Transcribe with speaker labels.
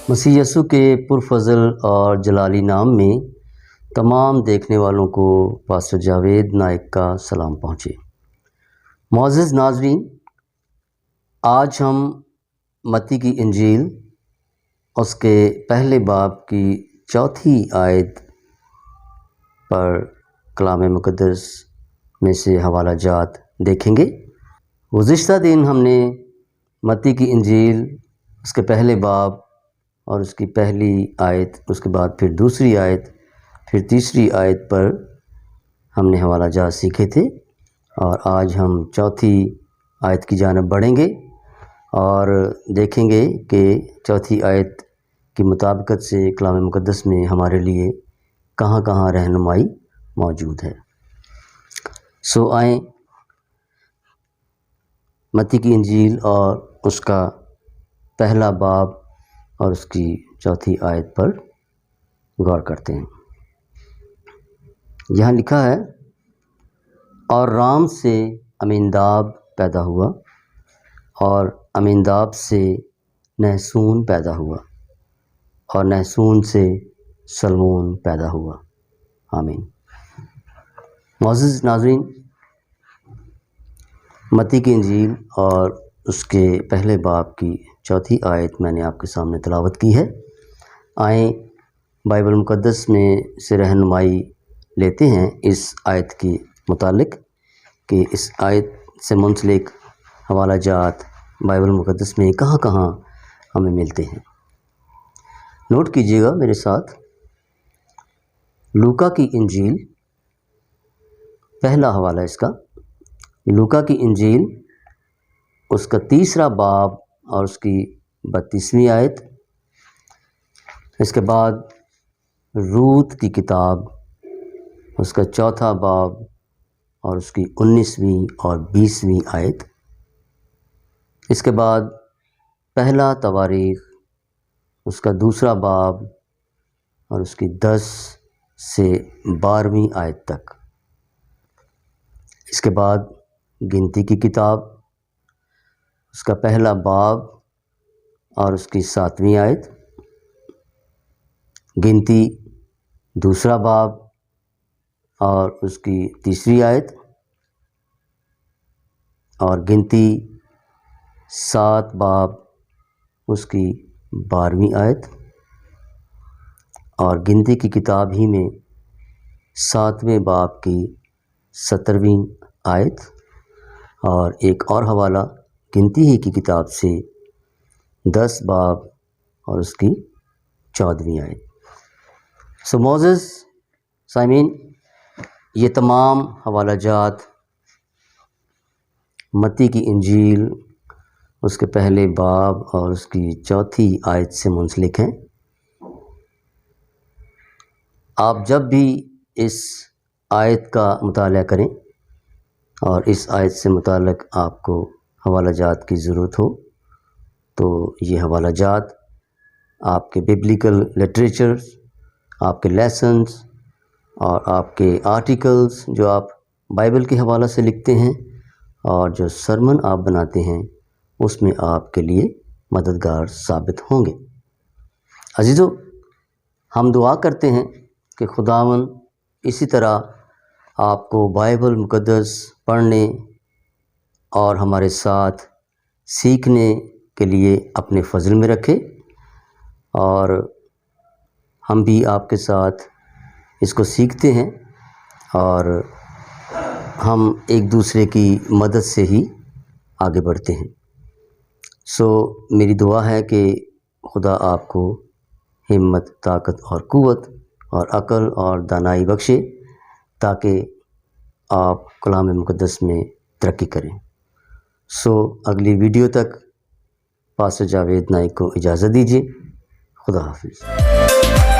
Speaker 1: مسیح یسوع کے پرفضل اور جلالی نام میں تمام دیکھنے والوں کو پاسٹر جاوید نائک کا سلام پہنچے۔ معزز ناظرین، آج ہم متی کی انجیل اس کے پہلے باب کی چوتھی آیت پر کلام مقدس میں سے حوالہ جات دیکھیں گے۔ گزشتہ دن ہم نے متی کی انجیل اس کے پہلے باب اور اس کی پہلی آیت، اس کے بعد پھر دوسری آیت، پھر تیسری آیت پر ہم نے حوالہ جات سیکھے تھے، اور آج ہم چوتھی آیت کی جانب بڑھیں گے اور دیکھیں گے کہ چوتھی آیت کی مطابقت سے کلام مقدس میں ہمارے لیے کہاں کہاں رہنمائی موجود ہے۔ سو آئیں متی کی انجیل اور اس کا پہلا باب اور اس کی چوتھی آیت پر غور کرتے ہیں۔ یہاں لکھا ہے، اور رام سے امیناداب پیدا ہوا، اور امیناداب سے نحسون پیدا ہوا، اور نحسون سے سلمون پیدا ہوا۔ آمین۔ معزز ناظرین، متی کی انجیل اور اس کے پہلے باب کی چوتھی آیت میں نے آپ کے سامنے تلاوت کی ہے۔ آئیں بائبل مقدس میں سے رہنمائی لیتے ہیں اس آیت کے متعلق کہ اس آیت سے منسلک حوالہ جات بائبل مقدس میں کہاں کہاں ہمیں ملتے ہیں۔ نوٹ کیجیے گا میرے ساتھ، لوکا کی انجیل پہلا حوالہ اس کا، لوکا کی انجیل اس کا تیسرا باب اور اس کی 32ویں آیت، اس کے بعد روت کی کتاب اس کا چوتھا باب اور اس کی 19ویں اور 20ویں آیت، اس کے بعد پہلا تواریخ اس کا دوسرا باب اور اس کی 10 سے 12ویں آیت تک، اس کے بعد گنتی کی کتاب اس کا پہلا باب اور اس کی 7ویں آیت، گنتی دوسرا باب اور اس کی 3ری آیت، اور گنتی 7 باب اس کی 12ویں آیت، اور گنتی کی کتاب ہی میں 7ویں باب کی 17ویں آیت، اور ایک اور حوالہ گنتی ہی کی کتاب سے 10 باب اور اس کی 14ویں آیت۔ سو معزز سامعین، یہ تمام حوالہ جات متی کی انجیل اس کے پہلے باب اور اس کی چوتھی آیت سے منسلک ہیں۔ آپ جب بھی اس آیت کا مطالعہ کریں اور اس آیت سے متعلق آپ کو حوالہ جات کی ضرورت ہو، تو یہ حوالہ جات آپ کے ببلیکل لٹریچرز، آپ کے لیسنز اور آپ کے آرٹیکلز جو آپ بائبل کے حوالہ سے لکھتے ہیں اور جو سرمن آپ بناتے ہیں، اس میں آپ کے لیے مددگار ثابت ہوں گے۔ عزیزو، ہم دعا کرتے ہیں کہ خداوند اسی طرح آپ کو بائبل مقدس پڑھنے اور ہمارے ساتھ سیکھنے کے لیے اپنے فضل میں رکھے، اور ہم بھی آپ کے ساتھ اس کو سیکھتے ہیں اور ہم ایک دوسرے کی مدد سے ہی آگے بڑھتے ہیں۔ سو میری دعا ہے کہ خدا آپ کو ہمت، طاقت اور قوت اور عقل اور دانائی بخشے تاکہ آپ کلام مقدس میں ترقی کریں۔ سو اگلی ویڈیو تک پاسٹر جاوید نائک کو اجازت دیجیے۔ خدا حافظ۔